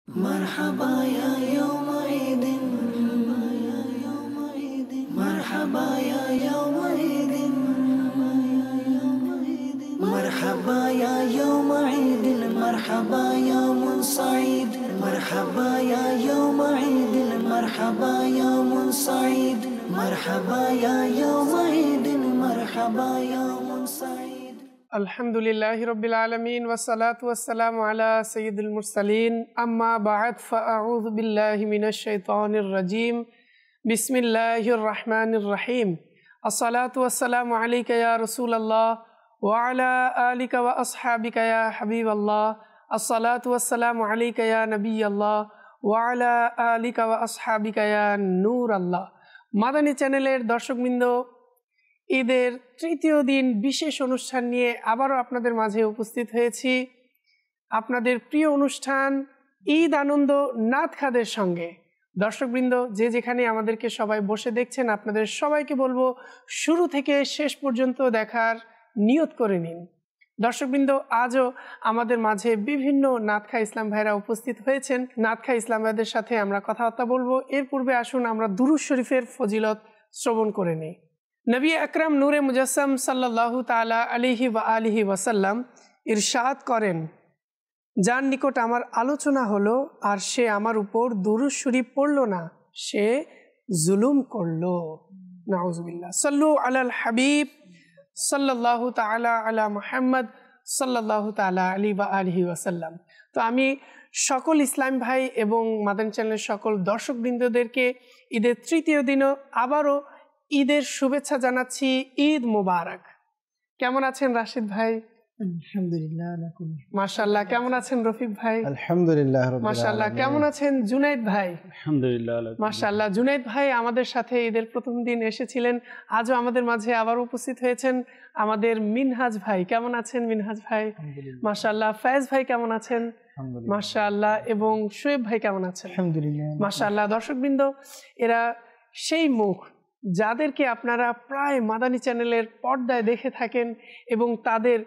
مرحبا يا يوم عيد مرحبا يا يوم عيد مرحبا يا يوم عيد مرحبا يوم سعيد مرحبا يا يوم عيد مرحبا يوم سعيد مرحبا يا يوم عيد مرحبا يوم سعيد আলহামদুলিল্লাহি রাব্বিল আলামিন ওয়াসসালাতু ওয়াসসালামু আলা সাইয়্যিদিল মুরসালিন আম্মা বা'দ ফাআউযু বিল্লাহি মিনাশ শাইতানির রাজীম বিসমিল্লাহির রাহমানির রহিম আসসালাতু ওয়াসসালামু আলাইকা ইয়া রাসূলুল্লাহ ওয়া আলা আলিকা ওয়া আসহাবিকা ইয়া হাবিবাল্লাহ আসসালাতু ওয়াসসালামু আলাইকা ইয়া নবিয়াল্লাহ ওয়া আলা আলিকা ওয়া আসহাবিকা ইয়া নূরাল্লাহ। মাদানী চ্যানেলের দর্শকবৃন্দ, ঈদের তৃতীয় দিন বিশেষ অনুষ্ঠান নিয়ে আবারও আপনাদের মাঝে উপস্থিত হয়েছি। আপনাদের প্রিয় অনুষ্ঠান ঈদ আনন্দ নাত খাদের সঙ্গে। দর্শকবৃন্দ, যে যেখানে আমাদেরকে সবাই বসে দেখছেন, আপনাদের সবাইকে বলবো শুরু থেকে শেষ পর্যন্ত দেখার নিয়ত করে নিন। দর্শকবৃন্দ, আজও আমাদের মাঝে বিভিন্ন নাতখা ইসলাম ভাইরা উপস্থিত হয়েছেন। নাতখা ইসলাম ভাইদের সাথে আমরা কথাবার্তা বলবো। এর পূর্বে আসুন আমরা দুরূদ শরীফের ফজিলত শ্রবণ করে নিই। নবী আকরাম নূরে মুজাসসাম সাল্লাল্লাহু তাআলা আলাইহি ওয়া আলিহি ওয়াসাল্লাম ইরশাদ করেন, যার নিকট আমার আলোচনা হলো আর সে আমার উপর দুরূদ শরীফ পড়ল না, সে জুলুম করলো। নাউজুবিল্লাহ। সাল্লু আলাল হাবিব সাল্লাল্লাহু তাআলা আলা মুহাম্মদ সাল্লাল্লাহু তাআলা আলাইহি ওয়া আলিহি ওয়াসাল্লাম। তো আমি সকল ইসলাম ভাই এবং মাদানী চ্যানেলের সকল দর্শকবৃন্দদেরকে ঈদের তৃতীয় দিনও আবারও ঈদের শুভেচ্ছা জানাচ্ছি। ঈদ মুবারক। কেমন আছেন রাশিদ ভাই? আলহামদুলিল্লাহ। মাশাআল্লাহ। কেমন আছেন রফিক ভাই? আলহামদুলিল্লাহ। মাশাআল্লাহ। কেমন আছেন জুনাইদ ভাই? আলহামদুলিল্লাহ। মাশাআল্লাহ। জুনাইদ ভাই আমাদের সাথে ঈদের প্রথম দিন এসেছিলেন, আজও আমাদের মাঝে আবার উপস্থিত হয়েছেন। আমাদের মিনহাজ ভাই, কেমন আছেন মিনহাজ ভাই? মাশাআল্লাহ। ফয়েজ ভাই কেমন আছেন? মাশাআল্লাহ। এবং শোয়েব ভাই কেমন আছেন? আলহামদুলিল্লাহ। মাশাআল্লাহ। দর্শকবৃন্দ, এরা সেই মুখ যাদেরকে আপনারা প্রায় মাদানী চ্যানেলের পর্দায় দেখে থাকেন এবং তাদের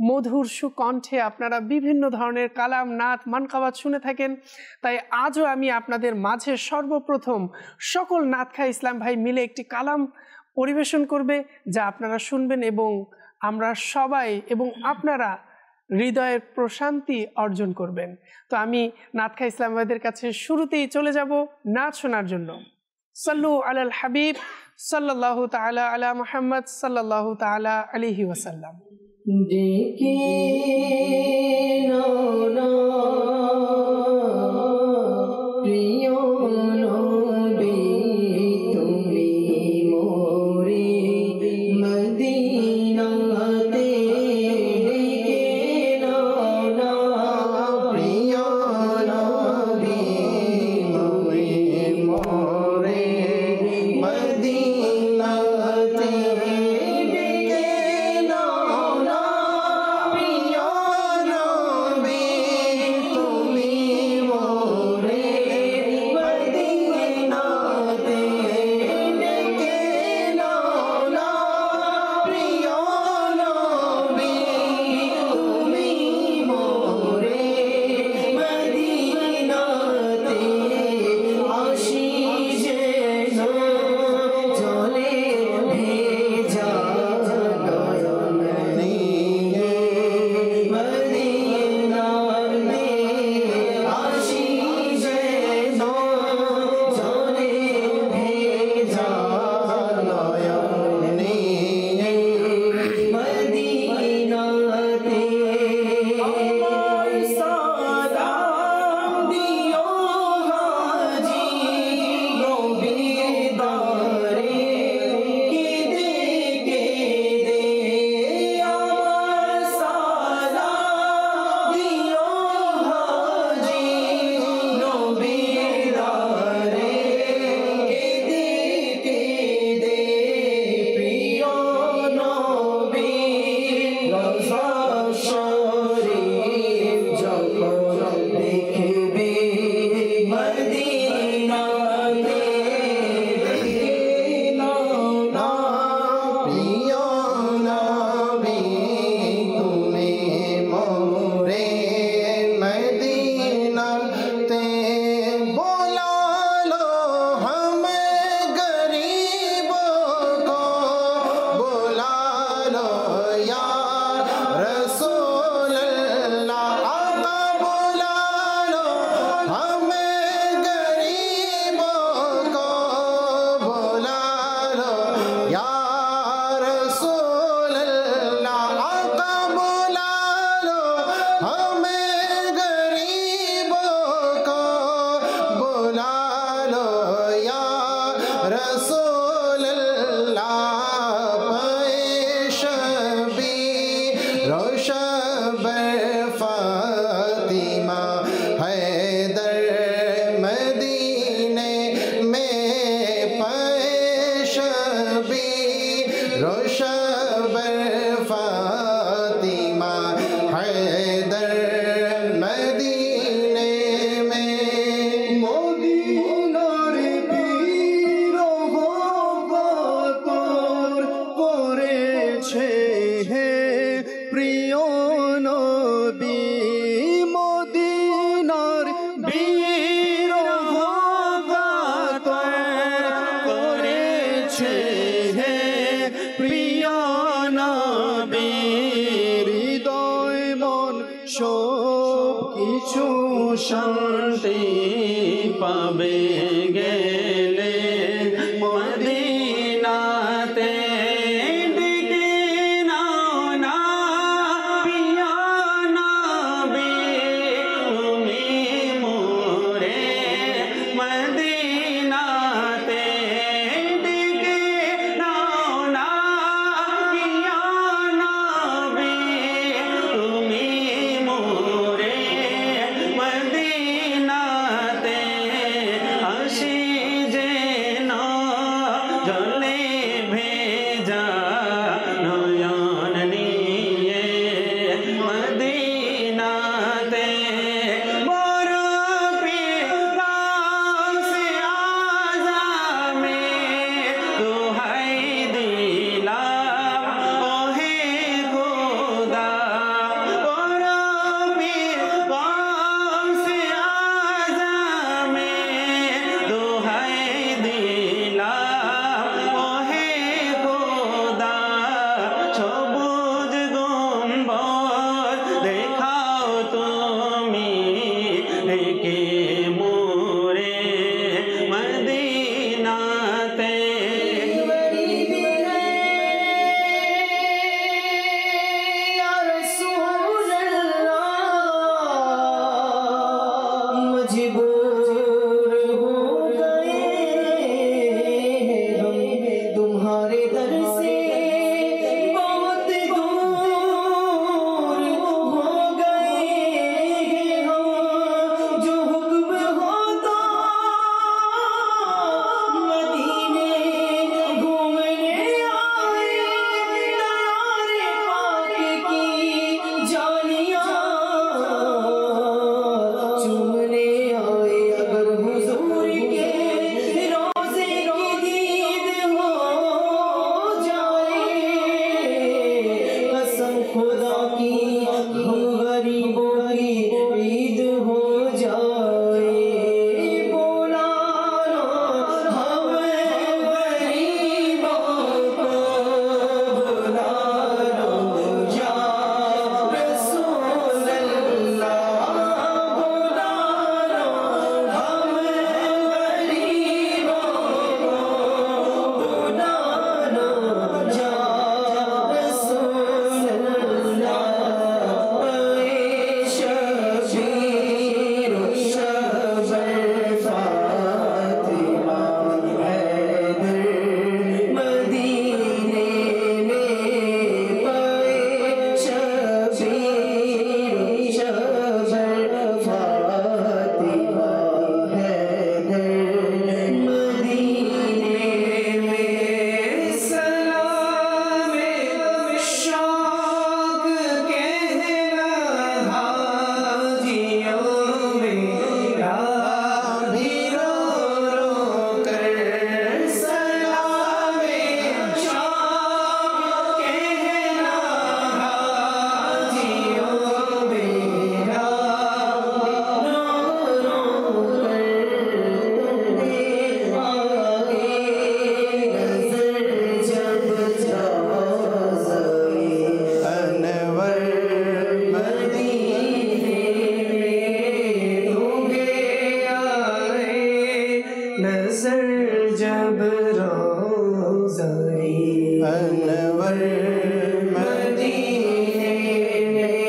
মধুর সুকণ্ঠে আপনারা বিভিন্ন ধরনের কালাম, নাত, মানকাবাত শুনে থাকেন। তাই আজও আমি আপনাদের মাঝে সর্বপ্রথম সকল নাতখা ইসলাম ভাই মিলে একটি কালাম পরিবেশন করবে, যা আপনারা শুনবেন এবং আমরা সবাই এবং আপনারা হৃদয়ের প্রশান্তি অর্জন করবেন। তো আমি নাতখা ইসলাম ভাইদের কাছে শুরুতেই চলে যাব নাচ শোনার জন্য। সাল্লু আলাল হাবিব সাল্লাল্লাহু তাআলা আলা মুহাম্মদ সাল্লাল্লাহু তাআলা আলাইহি ওয়াসাল্লাম। ডেকে নাও প্রিয় নবী, তুমি মোরে মদিনাতে ডেকে নাও প্রিয় নবী, তুমি মোরে মদিনাতে ডেকে নাও প্রিয় নবী, শান্তি পাবে গেলে মদিনাতে ডেকে নাও না প্রিয় নবী তুমি মোরে মদিনাতে ডেকে নাও না প্রিয় নবী তুমি মোরে মদিনাতে আসি যে না জলে ভেজা নয়ন নিয়ে মদিনাতে বড় পিপাসে আযামে দোহাই দিলাম ওহে খোদা বড় পিপাসে আযামে দোহাই দিলাম ওহে খোদা সবুজ গম্বর দেখাও তুমি ডেকে মোরে মদিনাতে तुम्हारे दर से बहुत दूर हो गए हम जो हुक्म होता मदीने घूमने आए तारे पाक की जालियां चूमने आए अगर हुजूर के रोज़े की दीद हो जाए कसम खुदा की हम गरीबों की ईद हो जाए बोला ना हम गरीबों को बुला लो या रसूल अल्लाह बोला लो हम गरीबों को बुला लो या रसूल अल्लाह शबीर शबर फातिमा हैदर मदीने में पाए शबीर शबर फातिमा हैदर मदीने में सलाम शौक कहना हाजियों मेरा भी रो रो कर सलाम शौक कहना हाजियों मेरा रो रो कर आगे नजर जब जाए अनवर मदीने में होंगे आए नजर जब रोज़ाए अनवर मदीने में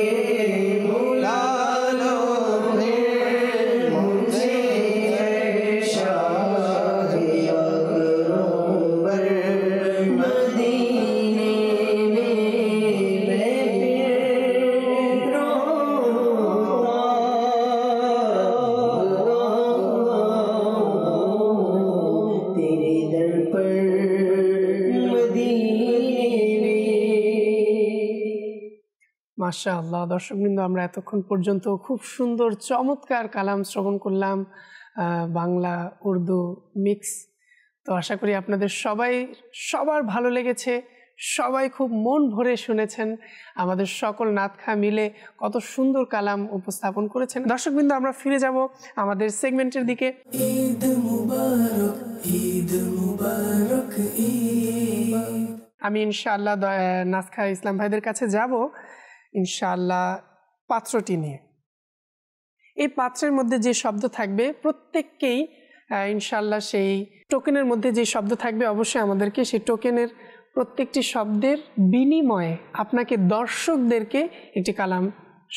बुला लो फिर मुझे शाह अकबर मदीने में मैं फिर रोता तेरे दर पर मदीने में মাশাআল্লাহ। দর্শকবৃন্দ, আমরা এতক্ষণ পর্যন্ত খুব সুন্দর চমৎকার কালাম শ্রবণ করলাম, বাংলা উর্দু মিক্স। তো আশা করি আপনাদের সবার ভালো লেগেছে, সবাই খুব মন ভরে শুনেছেন। আমাদের সকল নাতখা মিলে কত সুন্দর কালাম উপস্থাপন করেছেন। দর্শকবৃন্দ, আমরা ফিরে যাব আমাদের সেগমেন্টের দিকে। ঈদ মুবারক, ঈদ মুবারক, ঈদ। আমি ইনশাআল্লাহ নাতখা ইসলাম ভাইদের কাছে যাব ইনশাআল্লাহ পাত্রটি নিয়ে। এই পাত্রের মধ্যে যে শব্দ থাকবে প্রত্যেককেই ইনশাআল্লাহ সেই টোকেনের মধ্যে যে শব্দ থাকবে অবশ্যই আমাদেরকে সেই টোকেনের প্রত্যেকটি শব্দের বিনিময়ে আপনাকে দর্শকদেরকে একটি কালাম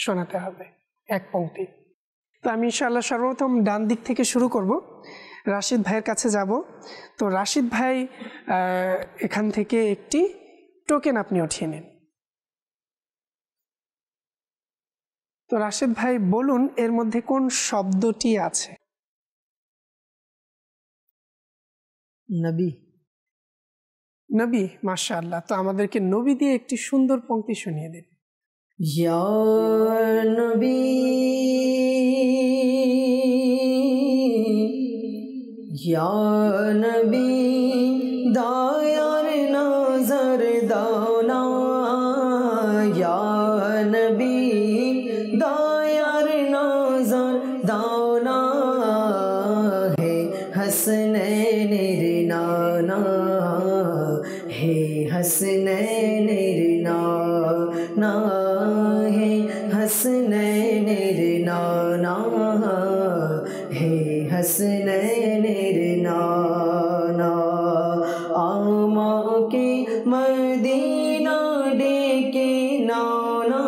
শোনাতে হবে, এক পংক্তি। তো আমি ইনশাআল্লাহ সর্বপ্রথম ডান দিক থেকে শুরু করব, রাশিদ ভাইয়ের কাছে যাব। তো রাশিদ ভাই এখান থেকে একটি টোকেন আপনি উঠিয়ে নিন। তো রাশিদ ভাই বলুন এর মধ্যে কোন শব্দটি আছে? নবী। নবী, মাশাআল্লাহ। তো আমাদেরকে নবী দিয়ে একটি সুন্দর পংক্তি শুনিয়ে দিন। ইয়া নবী ইয়া নবী দায়ার নজর দাও না, ইয়া নবী দায়ার নজর দাও না, হে হাসনैनेर नाना, হে হাসনैनेर नाना, হে হাসনैनेर नाना, হে হাসনैनेर नाना। আমাকে মদিনা ডেকে নাও না,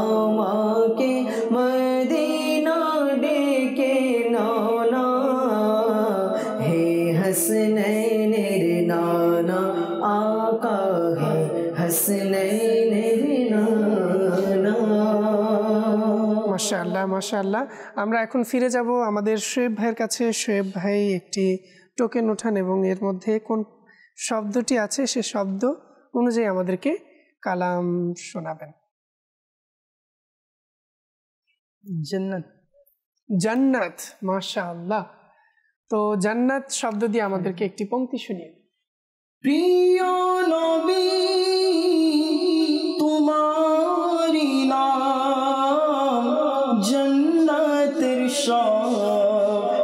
আমাকে মদিনা ডেকে নাও না, হে হাসনैनेर नाना, आका है হাসনैनेর নানা। মাশাআল্লাহ, মাশাআল্লাহ। আমরা এখন ফিরে যাব আমাদের শোয়েব ভাইয়ের কাছে। শোয়েব ভাই একটি টোকেন ওঠান এবং এর মধ্যে কোন শব্দটি আছে সে শব্দ অনুযায়ী আমাদেরকে কালাম শোনাবেন। জান্নাত। জান্নাত, মাশাআল্লাহ। তো জান্নাত শব্দ দিয়ে আমাদেরকে একটি পংক্তি শুনিয়ে। প্রিয় নবী তোমারি নাম জান্নাতের সখানে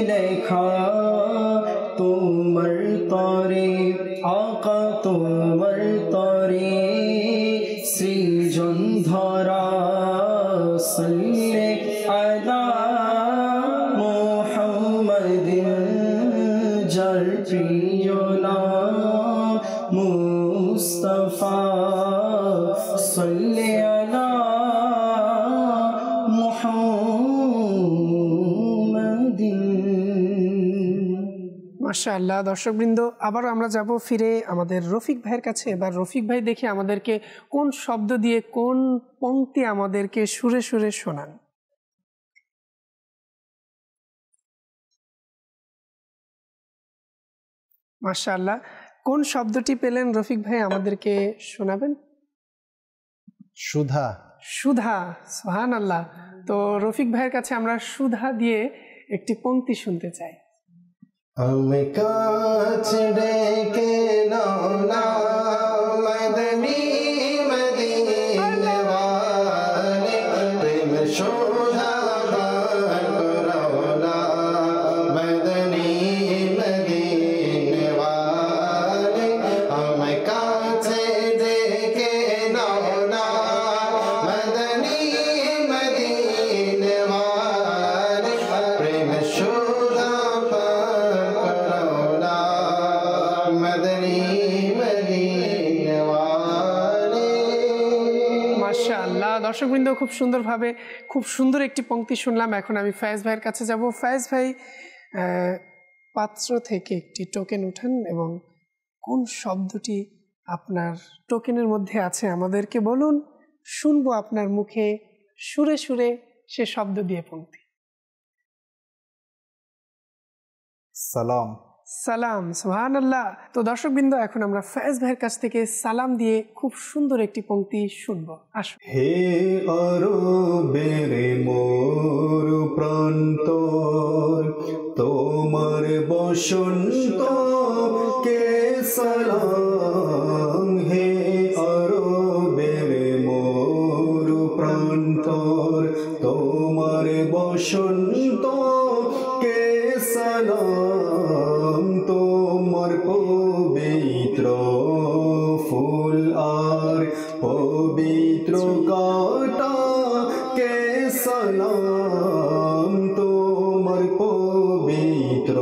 লেখা, তোমার তরে আকা তোমার তরে সৃজন ধরা, সাল্লি আলা মুহাম্মাদিন যার প্রিয় নাম মুস্তাফা, সাল্লি আলা মুহাম্মাদিন। মাশাআল্লাহ। দর্শকবৃন্দ, আবার আমরা যাব ফিরে আমাদের রফিক ভাইয়ের কাছে। এবার রফিক ভাই দেখি আমাদেরকে কোন শব্দ দিয়ে কোন পংক্তি আমাদেরকে সুরে সুরে শোনান। মাশাআল্লাহ। কোন শব্দটি পেলেন রফিক ভাই আমাদেরকে শোনাবেন? সুধা। সুধা, সুবহানাল্লাহ। তো রফিক ভাইয়ের কাছে আমরা সুধা দিয়ে একটি পংক্তি শুনতে চাই। আমি কাছে ডেকে নাও না মদনী মদিনা ওয়ালে, প্রেম শোধা করো না মদনী মদিনা ওয়ালে, আমি কাছে ডেকে নাও না মদনী মদিনা ওয়ালে, প্রেম শোধা মাশাআল্লাহ। দর্শকবৃন্দ, খুব সুন্দরভাবে খুব সুন্দর একটি পংক্তি শুনলাম। এখন আমি ফায়েজ ভাইয়ের কাছে যাব। ফায়েজ ভাই পাত্র থেকে একটি টোকেন উঠান এবং কোন শব্দটি আপনার টোকেনের মধ্যে আছে আমাদেরকে বলুন, শুনবো আপনার মুখে সুরে সুরে সে শব্দ দিয়ে পংক্তি। সালাম। সালাম, সুবহানাল্লাহ। তো দর্শকবৃন্দ, এখন আমরা ফায়েজ ভাইয়ের কাছ থেকে সালাম দিয়ে খুব সুন্দর একটি পংক্তি শুনবো। আসুন। হে আরবের মোর প্রান্ত, তোমার বসন্ত কে সালাম, হে আরবের মোর প্রান্ত, তোমার বসন্ত কে সালাম, তোমার পবিত্র ফুল আর পবিত্র কাটা কে সালাম তোমার পবিত্র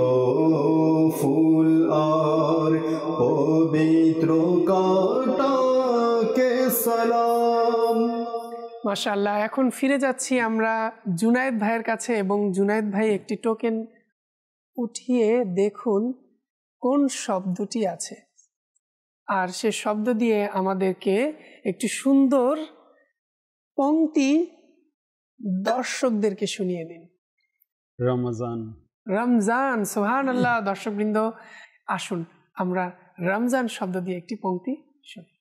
ফুল আর পবিত্র কাঁটাকে সালাম। মাশাআল্লাহ। এখন ফিরে যাচ্ছি আমরা জুনায়েদ ভাইয়ের কাছে এবং জুনায়েদ ভাই একটি টোকেন উঠিয়ে দেখুন কোন শব্দটি আছে, আর সে শব্দ দিয়ে আমাদেরকে একটি সুন্দর পংক্তি দর্শকদেরকে শুনিয়ে দিন। রমজান। রমজান, সুবহানাল্লাহ। দর্শকবৃন্দ, আসুন আমরা রমজান শব্দ দিয়ে একটি পংক্তি শুনি।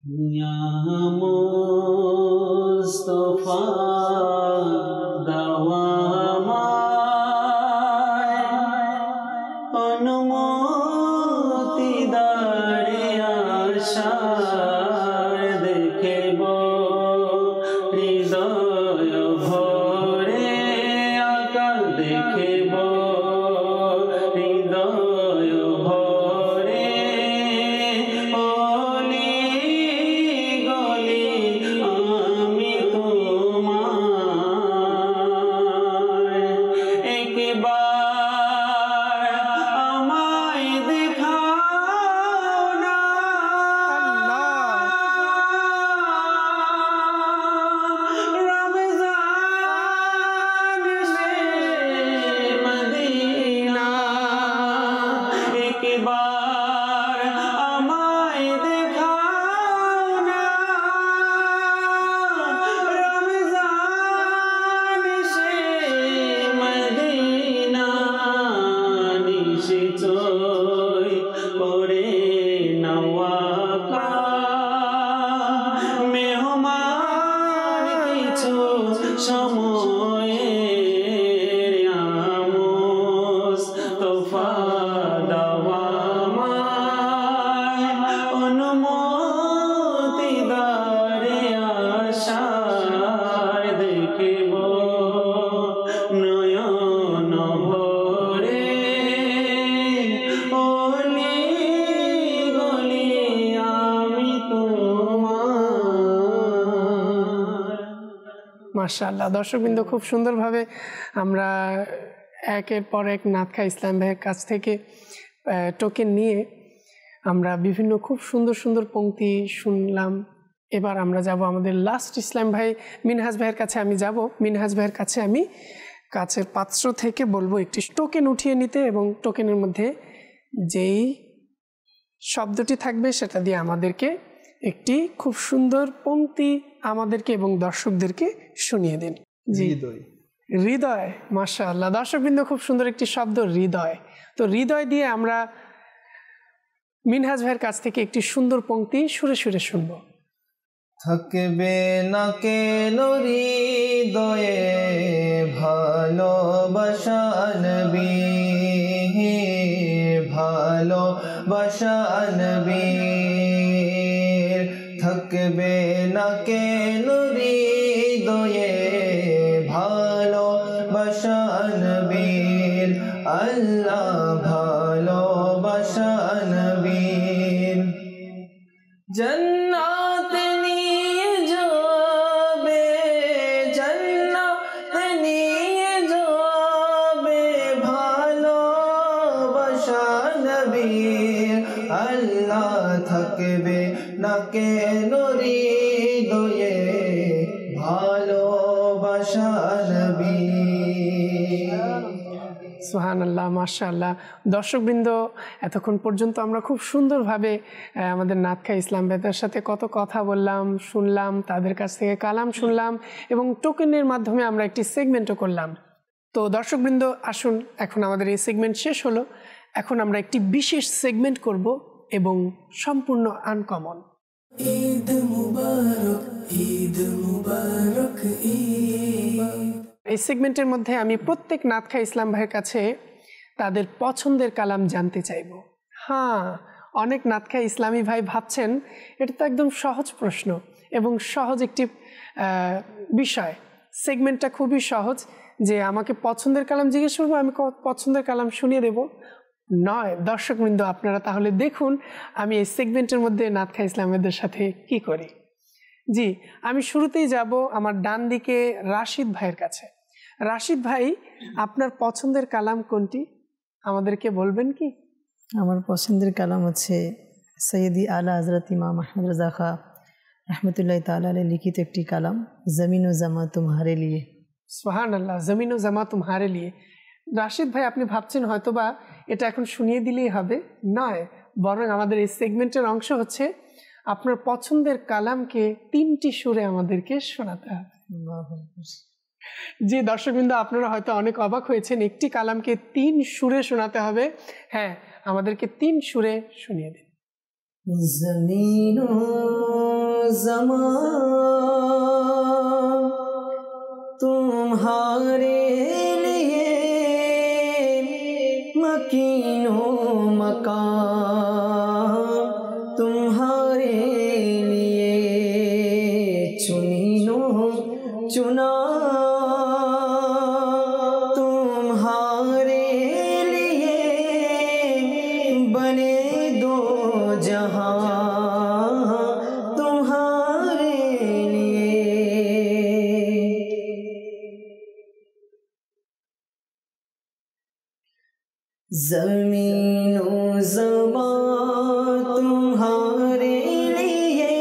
ইয়া মুস্তাফা দাওয়ামায় অনুমতি দারে আশায় দেখব হৃদয় ভরে আকাল দেখব হৃদয় ভরে অলি গলি আমি তোমার একবার আমায় দেখাও না রমজান সে মদিনা একবার আমায় দেখাও না রমজান সে মদিনা নিশ্চয় করে নওয়াকা মেহমান কিছু সময়ের মুস্তাফা দাওয়ামায় অনুমতি দারে আশায় দেখব নয়ন ভরে অলি গলি আমি তোমার। মাশাআল্লাহ। দর্শকবৃন্দ, খুব সুন্দরভাবে আমরা একের পর এক নাতখা ইসলাম ভাইয়ের কাছ থেকে টোকেন নিয়ে আমরা বিভিন্ন খুব সুন্দর সুন্দর পংক্তি শুনলাম। এবার আমরা যাব আমাদের লাস্ট ইসলাম ভাই মিনহাজ ভাইয়ের কাছে। আমি যাব মিনহাজ ভাইয়ের কাছে, আমি কাছের পাত্র থেকে বলবো একটি টোকেন উঠিয়ে নিতে এবং টোকেনের মধ্যে যেই শব্দটি থাকবে সেটা দিয়ে আমাদেরকে একটি খুব সুন্দর পংক্তি আমাদেরকে এবং দর্শকদেরকে শুনিয়ে দিন। জি, হৃদয়। হৃদয়। মাশাআল্লাহ। দর্শকবৃন্দ, খুব সুন্দর একটি শব্দ হৃদয়। তো হৃদয় দিয়ে আমরা মিনহাজ ভাইয়ের কাছ থেকে একটি সুন্দর পংক্তি সুরে সুরে শুনবো। থাকবে না কেন হৃদয়ে ভালোবাসা নবী, ভালোবাসা নবীর থাকবে না কেন হৃদয়ে ভালোবাসা নবীর আল্লাহ ভালোবাসা নবীর जन्नत निये जाबे जन्नत निये जाबे भालो बशा नबीर अल्लाह थकबे ना के नूरी दोये भालो बशा नबीर। সুবহানাল্লাহ, মাশাআল্লাহ। দর্শকবৃন্দ, এতক্ষণ পর্যন্ত আমরা খুব সুন্দরভাবে আমাদের নাতখা ইসলাম ভাইদের সাথে কত কথা বললাম, শুনলাম, তাদের কাছ থেকে কালাম শুনলাম এবং টোকেনের মাধ্যমে আমরা একটি সেগমেন্টও করলাম। তো দর্শকবৃন্দ, আসুন, এখন আমাদের এই সেগমেন্ট শেষ হলো। এখন আমরা একটি বিশেষ সেগমেন্ট করব এবং সম্পূর্ণ আনকমন। ঈদ মুবারক, ঈদ মুবারক, ঈদ। এই সেগমেন্টের মধ্যে আমি প্রত্যেক নাতখা ইসলাম ভাইয়ের কাছে তাদের পছন্দের কালাম জানতে চাইব। হ্যাঁ, অনেক নাতখা ইসলামী ভাই ভাবছেন এটা তো একদম সহজ প্রশ্ন এবং সহজ একটি বিষয়। সেগমেন্টটা খুবই সহজ যে আমাকে পছন্দের কালাম জিজ্ঞেস করবো, আমি পছন্দের কালাম শুনিয়ে দেব। নয় দর্শকবৃন্দ, আপনারা তাহলে দেখুন আমি এই সেগমেন্টের মধ্যে নাতখা ইসলামীদের সাথে কি করি। জি, আমি শুরুতেই যাব আমার ডান দিকে রাশিদ ভাইয়ের কাছে। রাশিদ ভাই, আপনার পছন্দের কালাম কোনটি আমাদেরকে বলবেন কি? আমার পছন্দের কালাম হচ্ছে সৈয়দি আলা হজরত ইমাম আহমদ রাজা খা রহমতুল্লাহ তাআলা আলাইহি লিখিত একটি কালাম, জমিন ও জামা তুমহারে লিয়ে। সুবহানাল্লাহ, জমিন ও জামা তুমহারে লিয়ে। রাশিদ ভাই, আপনি ভাবছেন হয়তোবা এটা এখন শুনিয়ে দিলেই হবে, নয়, বরং আমাদের এই সেগমেন্টের অংশ হচ্ছে আপনার পছন্দের কালামকে 3টি সুরে আমাদেরকে শোনাতে হবে। যে দর্শকবৃন্দ, আপনারা হয়তো অনেক অবাক হয়েছেন, একটি কালামকে 3 সুরে শোনাতে হবে। হ্যাঁ, আমাদেরকে 3 সুরে শুনিয়ে দিন। زمین و زمان تمہارے لیے مکین و مکان تمہارے لیے چنین و چنا تمہارے لیے بنے دو جہاں تمہارے لیے زمین و زمان تمہارے لیے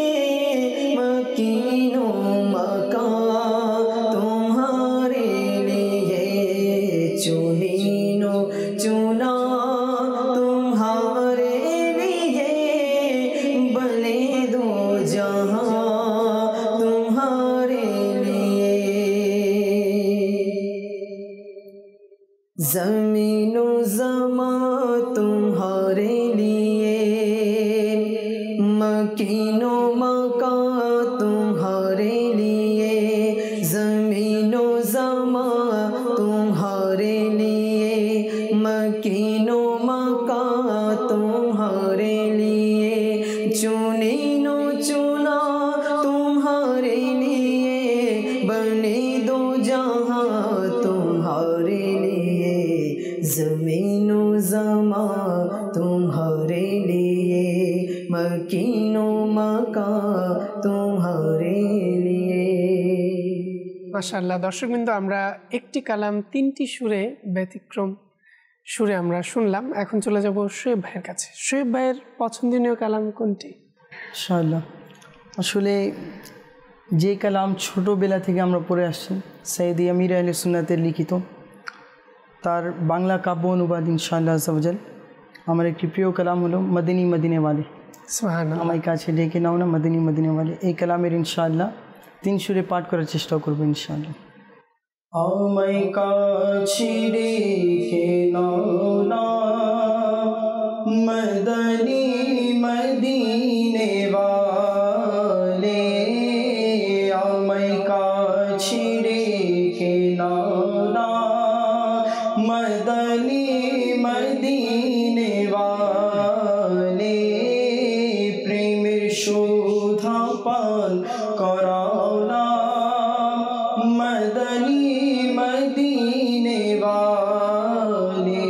مکین و مکان تمہارے لیے چنین و چنا تمہارے لیے بنے دو جہاں تمہارے لیے زمین و زمان تمہارے لیے مکین و مکان تمہارے لیے زمین و زمان تمہارے لیے مکین و مکان تمہارے لیے چنین و چنا تمہارے لیے بنے دو جہاں تمہارے لیے زمین و زمان تمہارے لیے مکین و مکان تمہارے لیے মাশাআল্লাহ। দর্শকবৃন্দ, আমরা একটি কালাম 3টি সুরে, ব্যতিক্রম সুরে আমরা শুনলাম। এখন চলে যাব শোয়েব ভাইয়ের কাছে। শোয়েব ভাইয়ের পছন্দনীয় কালাম কোনটি? ইনশাআল্লাহ, আসলে যে কালাম ছোটোবেলা থেকে আমরা পড়ে আসছি, সৈয়দ আমির আহলে সুন্নাতের লিখিত, তার বাংলা কাব্য অনুবাদ ইনশাআল্লাহ আযাওয়াজাল আমার একটি প্রিয় কালাম হলো মদিনী মদিনে ওয়ালে। সুবহানাল্লাহ। আমার কাছে ডেকে নাও না মদিনী মদিনে ওয়ালে। এই কালামের ইনশাআল্লাহ 3 সুরে পাঠ করার চেষ্টা করবো ইনশাআল্লাহ। আমায় কাছে ডেকে নাও না মদিনী মদিনে ওয়ালে আমায় কাছে ডেকে নাও না মদিনী মদিনে ওয়ালে প্রেমের শোধা পান করাও না মদিনী মদিনে ওয়ালে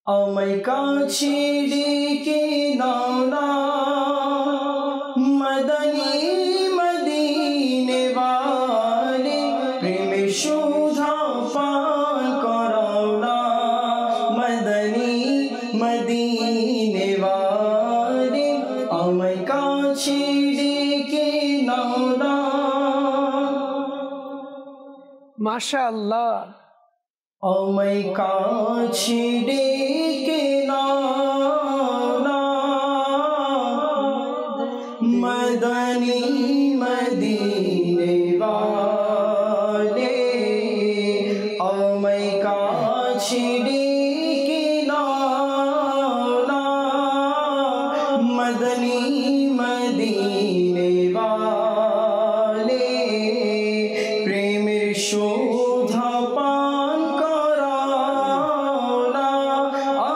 আমায় কাছে ডেকে নাও না মদিনী মদিনে ওয়ালে প্রেমের শোধা পান করাও না মদিনী মদিনে ওয়ালে আমায় কাছে ডেকে নাও না। মাশাআল্লাহ। আমায় কাছে ডেকে নাও না মদিনী মদিনে ওয়ালে আমায় কাছে ডেকে নাও না মদিনী মদিনে ওয়ালে প্রেমের শোধা পান করাও না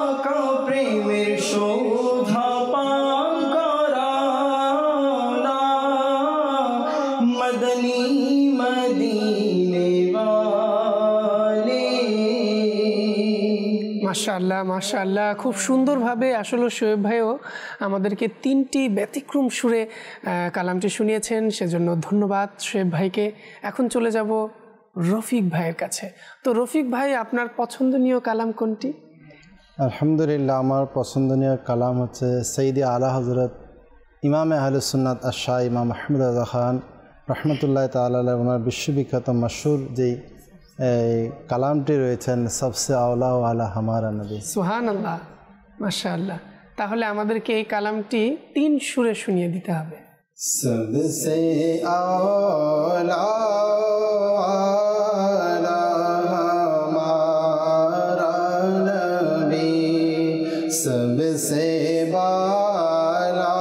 আকা প্রেমের শোধা পান করাও না মদিনী মদিনে ওয়ালে মাশাআল্লাহ মাশাআল্লাহ, খুব সুন্দরভাবে আসলে শোয়েব ভাইও আমাদেরকে 3টি ব্যতিক্রম সুরে কালামটি শুনিয়েছেন, সেজন্য ধন্যবাদ শোয়েব ভাইকে। এখন চলে যাব রফিক ভাইয়ের কাছে। তো রফিক ভাই, আপনার পছন্দনীয় কালাম কোনটি? আলহামদুলিল্লাহ, আমার পছন্দনীয় কালাম হচ্ছে সৈয়দ আলা হজরত ইমাম আহলুস সুন্নাত শাহ ইমাম আহমদ রাজা খান রহমতুল্লাহ তাআলা আলাইহি, ওনার বিশ্ববিখ্যাত মশহুর যেই কালামটি রয়েছেন, সবসে আওলা ও আলা হামারা নবী। সুবহানাল্লাহ মাশাআল্লাহ। তাহলে আমাদেরকে এই কালামটি 3 সুরে শুনিয়ে দিতে হবে। সবসে আওলা सबसे बाला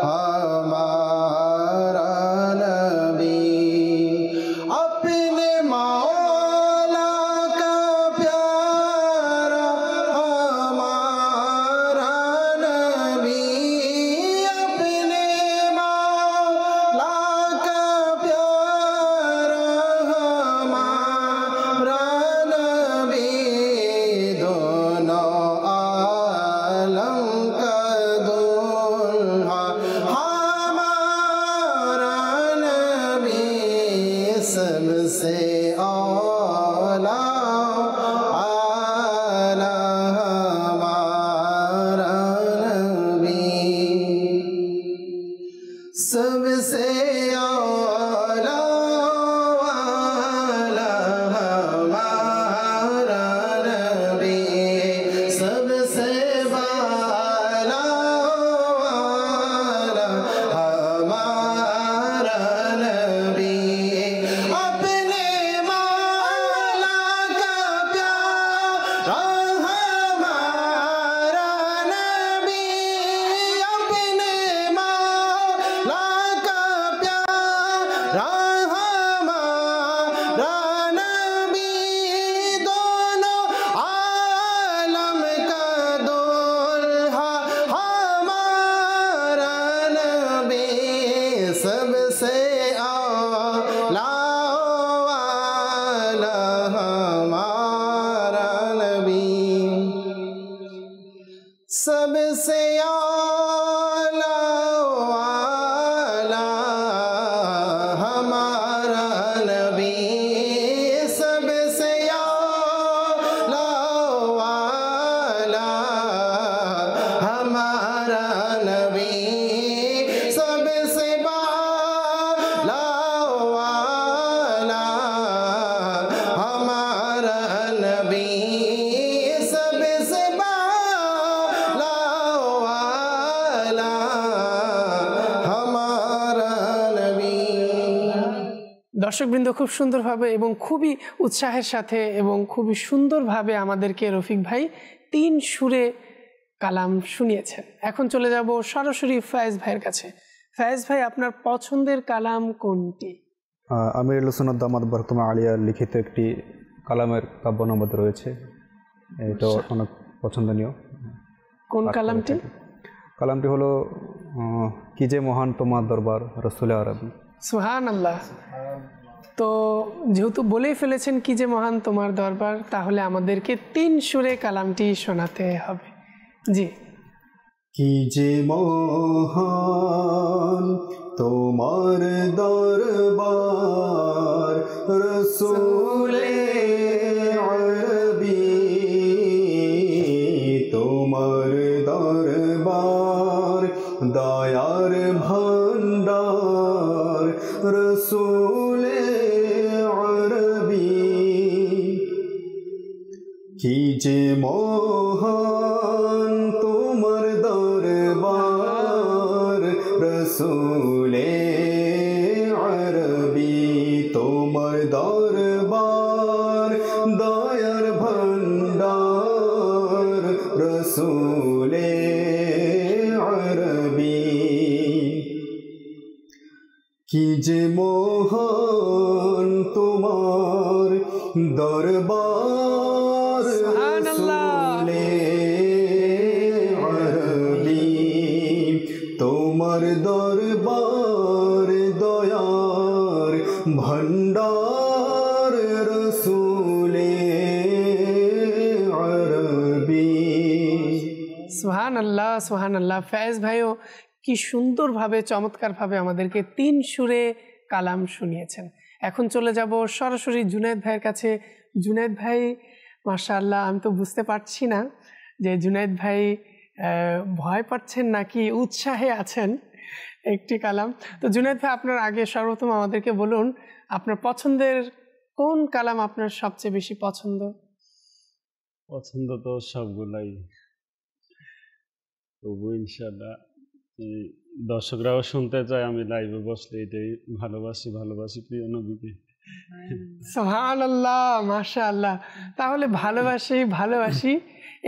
हमारा नबी, अपने मौला का प्यारा हमारा नबी, अपने मौला का प्यारा हमारा नबी, सबसे औला आला हमारा नबी, सबसे औला आला हमारा नबी, सबसे बाला आला हमारा नबी, अपने मौला का प्यारा हमारा नबी, अपने मौला का प्यारा हमारा नबी, दोनों आलम का दुल्हा हमारा नबी, सबसे औला हमारा नबी, सबसे औला हमारा नबी, सबसे औला हमारा नबी, सबसे बाला हमारा नबी, सबसे बाला हमारा नबी। দর্শকবৃন্দ খুব সুন্দরভাবে এবং খুবই উৎসাহের সাথে এবং খুবই সুন্দরভাবে আমাদেরকে রফিক ভাই 3 সুরে কালাম শুনিয়েছেন। এখন চলে যাব সরাসরি ফায়েজ ভাইয়ের কাছে। ফায়েজ ভাই, আপনার পছন্দের কালাম কোনটি? আমিরুল সুন্নাত দামাত বরকতুল্লাহ আলিয়ার লিখিত একটি কালামের কাব্যনবদ রয়েছে, এটা অনেক পছন্দনীয়। কোন কালামটি? কালামটি হলো কি যে মহান তোমার দরবার রসুলে আরবি। সুবহানাল্লাহ। তো যেহেতু বলেই ফেলেছেন কি যে মহান তোমার দরবার, তাহলে আমাদেরকে 3 সুরে কালামটি শোনাতে হবে। জি। কি যে মহান তোমার দরবার রসুলে আরবি, তোমার দরবার দয়ার ভান্ডার রসুলে আরবি, কি যে মহান তোমার দরবার রসুলে আরবি, তোমার দরবার দয়ার ভান্ডার রসুলে আরবি, কি যে মহান তোমার দরবার রসুলে আরবি, তোমার দরবার দয়ার ভান্ডার রসুলে সুবহানাল্লাহ। ফয়েজ ভাইও কি সুন্দরভাবে চমৎকারভাবে আমাদেরকে 3 সুরে কালাম শুনিয়েছেন। এখন চলে যাব সরাসরি জুনায়েদ ভাইয়ের কাছে। জুনায়েদ ভাই মাশাআল্লাহ, আমি তো বুঝতে পারছি না যে জুনায়েদ ভাই ভয় পাচ্ছেন নাকি উৎসাহে আছেন একটি কালাম। তো জুনায়েদ ভাই, আপনার আগে সর্বপ্রথম আমাদেরকে বলুন আপনার পছন্দের কোন কালাম আপনার সবচেয়ে বেশি পছন্দ? পছন্দ তো সবগুলাই, তবু ইনশাআল্লাহ দর্শকরাও শুনতে চায়, আমি লাইভে বসলে এটাই ভালোবাসি প্রিয় নবীকে। সুবহানাল্লাহ, মাশাআল্লাহ। তাহলে ভালোবাসি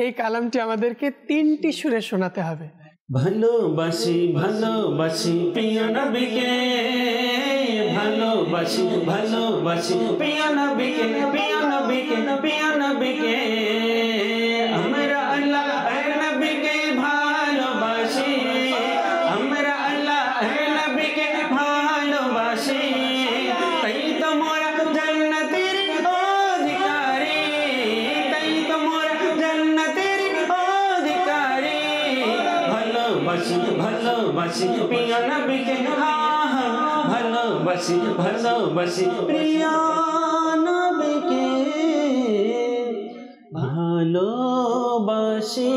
এই কালামটি আমাদেরকে 3টি সুরে শোনাতে হবে। ভালোবাসি প্রিয় নবীকে, ভালোবাসি প্রিয় নবীকে, প্রিয় নবীকে। আমরা আল্লাহর নবীকে ভালোবাসি, আমরা আল্লাহর নবীকে ভালোবাসি। তাই তো মোরা জান্নাতের অধিকারী, তাই তো মোরা জান্নাতের অধিকারী। ভালোবাসি প্রিয় নবীকে, ভালোবাসি প্রিয় নবীকে, ভালোবাসি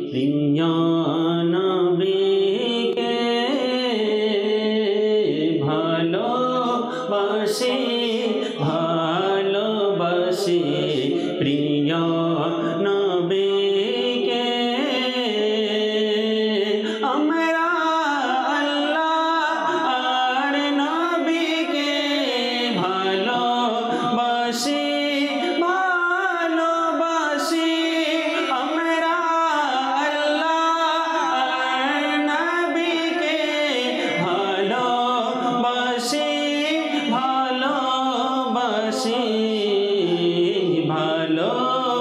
প্রিয় নবীকে, ভালোবাসি প্রিয় নবীকে। আমরা আল্লাহর নবীকে ভালোবাসি, আমরা আল্লাহর নবীকে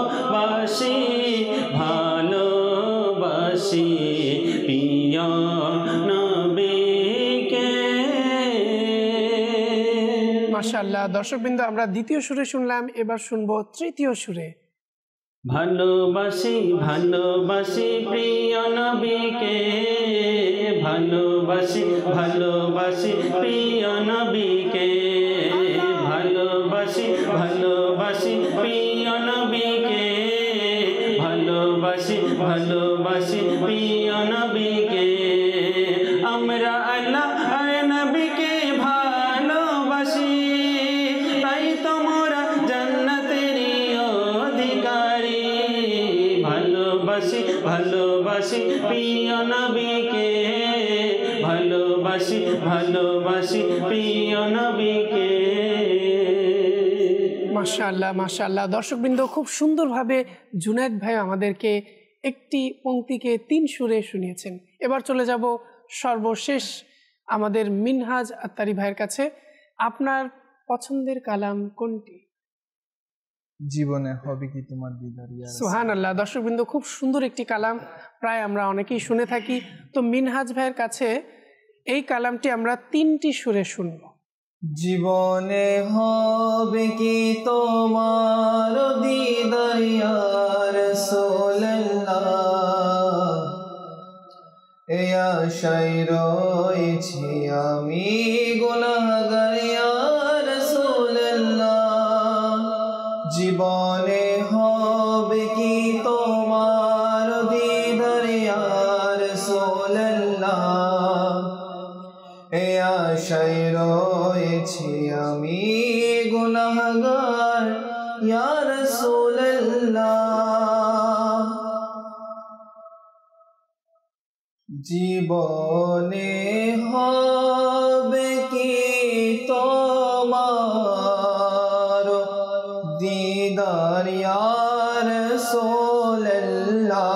ভালোবাসি, ভালোবাসি প্রিয় নবীকে। মাশাআল্লাহ। দর্শকবৃন্দ, আমরা দ্বিতীয় সুরে শুনলাম, এবার শুনবো তৃতীয় সুরে। ভালোবাসি প্রিয় নবীকে, ভালোবাসি প্রিয় নবীকে, ভালোবাসি প্রিয় নবীকে, ভালোবাসি প্রিয় নবীকে। আমরা আল্লাহর নবীকে ভালোবাসি, তাই তো মোরা জান্নাতেরই অধিকারী। ভালোবাসি প্রিয় নবীকে, ভালোবাসি প্রিয় নবীকে। মাশাআল্লাহ। দর্শকবৃন্দ, খুব সুন্দরভাবে জুনায়েদ ভাই আমাদেরকে একটি পংক্তিকে 3 সুরে শুনিয়েছেন। এবার চলে যাব সর্বশেষ আমাদের মিনহাজ আত্তারি ভাইয়ের কাছে। আপনার পছন্দের কালাম কোনটি? জীবনে হবে কি তোমার দিদার ইয়া রাসূল। সুবহানাল্লাহ। দর্শকবৃন্দ, খুব সুন্দর একটি কালাম, প্রায় আমরা অনেকেই শুনে থাকি। তো মিনহাজ ভাইয়ের কাছে এই কালামটি আমরা 3টি সুরে শুনব। জীবনে হবে কি তোমার দিদার ইয়া রাসূলুল্লাহ, এই আশায় রয়েছি আমি গুনাহগার ইয়া রাসূলুল্লাহ। জীবনে হবে কি তোমার দিদার ইয়া রাসূলুল্লাহ, এই আশায় রয়েছি আমি গুনাহগার ইয়া রাসূলুল্লাহ। জীবনে হবে কি তোমার দিদার ইয়া রাসূলুল্লাহ।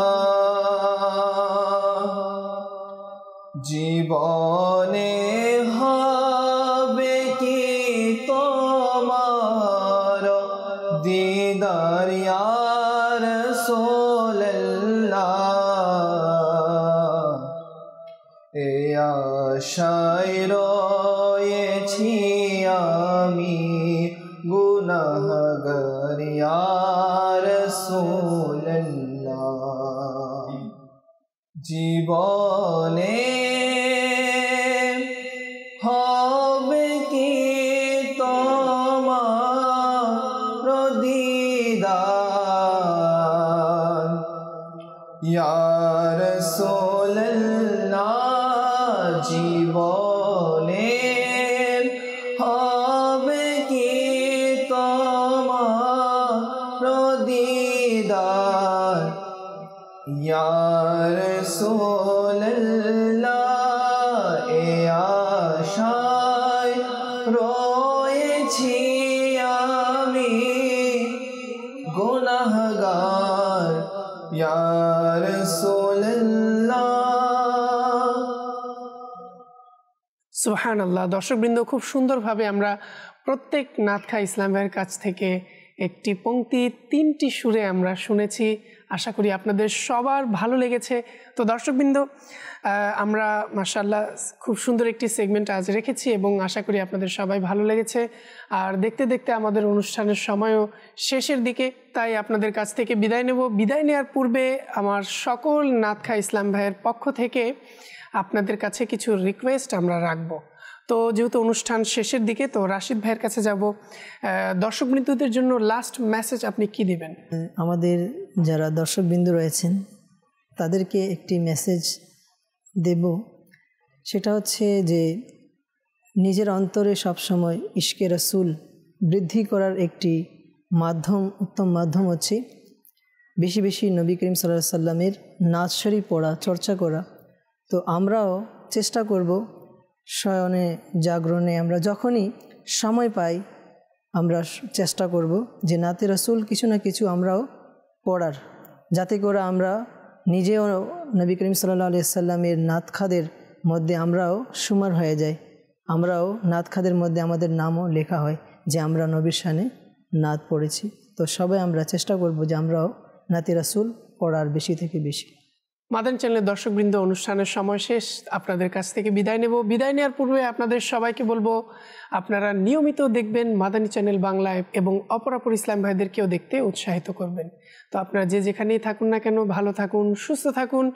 জীবনে হবে কি তোমার দিদার ইয়া রাসূলুল্লাহ, এই আশায় রয়েছি আমি গুনাহগার ইয়া রাসূল। জীবনে হবে কি তোমার দিদার ইয়া রাসূলুল্লাহ জীবনে হবে কি তোমার দিদার ইয়া রাসূলুল্লাহ এ আশায় রয়েছি আমি গুনাহগার ইয়া রাসূলুল্লাহ। সুবহানাল্লাহ। দর্শকবৃন্দ, খুব সুন্দরভাবে আমরা প্রত্যেক নাত খা ইসলাম ভাইয়ের কাছ থেকে একটি পংক্তি 3টি সুরে আমরা শুনেছি। আশা করি আপনাদের সবার ভালো লেগেছে। তো দর্শকবৃন্দ, আমরা মাশাআল্লাহ খুব সুন্দর একটি সেগমেন্ট আজ রেখেছি এবং আশা করি আপনাদের সবাই ভালো লেগেছে। আর দেখতে দেখতে আমাদের অনুষ্ঠানের সময়ও শেষের দিকে, তাই আপনাদের কাছ থেকে বিদায় নেব। বিদায় নেওয়ার পূর্বে আমার সকল নাত খা ইসলাম ভাইয়ের পক্ষ থেকে আপনাদের কাছে কিছু রিকোয়েস্ট আমরা রাখবো। তো যেহেতু অনুষ্ঠান শেষের দিকে, তো রাশিদ ভাইয়ের কাছে যাব। দর্শকবৃন্দদের জন্য লাস্ট মেসেজ আপনি কি দিবেন? আমাদের যারা দর্শকবৃন্দ রয়েছেন তাদেরকে একটি মেসেজ দেব, সেটা হচ্ছে যে নিজের অন্তরে সবসময় ইশকে রাসূল বৃদ্ধি করার একটি মাধ্যম, উত্তম মাধ্যম হচ্ছে বেশি বেশি নবী করিম সাল্লাল্লাহু আলাইহি সাল্লামের নাত শরীফ পড়া, চর্চা করা। তো আমরাও চেষ্টা করব শয়নে জাগরণে আমরা যখনই সময় পাই আমরা চেষ্টা করব যে নাতে রাসূল কিছু না কিছু আমরাও পড়ার, যাতে করে আমরা নিজেও নবী করিম সাল্লাল্লাহু আলাইহি সাল্লামের নাতখাদের মধ্যে আমরাও সুমার হয়ে যাই, আমরাও নাতখাদের মধ্যে আমাদের নামও লেখা হয় যে আমরা নবীর শানে নাত পড়েছি। তো সবাই আমরা চেষ্টা করব যে আমরাও নাতে রাসূল পড়ার বেশি থেকে বেশি। মাদানী চ্যানেলের দর্শকবৃন্দ, অনুষ্ঠানের সময় শেষ, আপনাদের কাছ থেকে বিদায় নেব। বিদায় নেওয়ার পূর্বে আপনাদের সবাইকে বলবো আপনারা নিয়মিত দেখবেন মাদানী চ্যানেল বাংলায় এবং অপরাপর ইসলাম ভাইদেরকেও দেখতে উৎসাহিত করবেন। তো আপনারা যে যেখানেই থাকুন না কেন, ভালো থাকুন, সুস্থ থাকুন,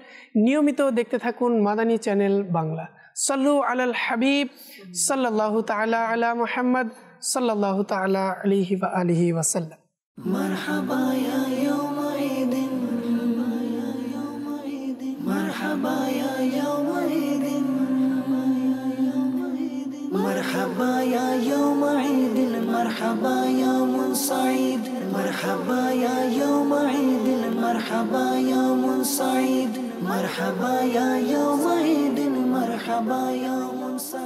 নিয়মিত দেখতে থাকুন মাদানী চ্যানেল বাংলা। সাল্লু আলাল হাবিব সাল্লাল্লাহু তাআলা আলা মুহাম্মদ সাল্লাল্লাহু তাআলা আলাইহি ওয়া আলিহি ওয়া সাল্লাম। মারহাবা ইয়া ইয়াউমা ঈদিন, مرحبا يا يوم عيد، مرحبا يا يوم عيد، مرحبا يوم سعيد، مرحبا يا يوم عيد، مرحبا يوم سعيد، مرحبا يا يوم عيد، مرحبا يوم سعيد.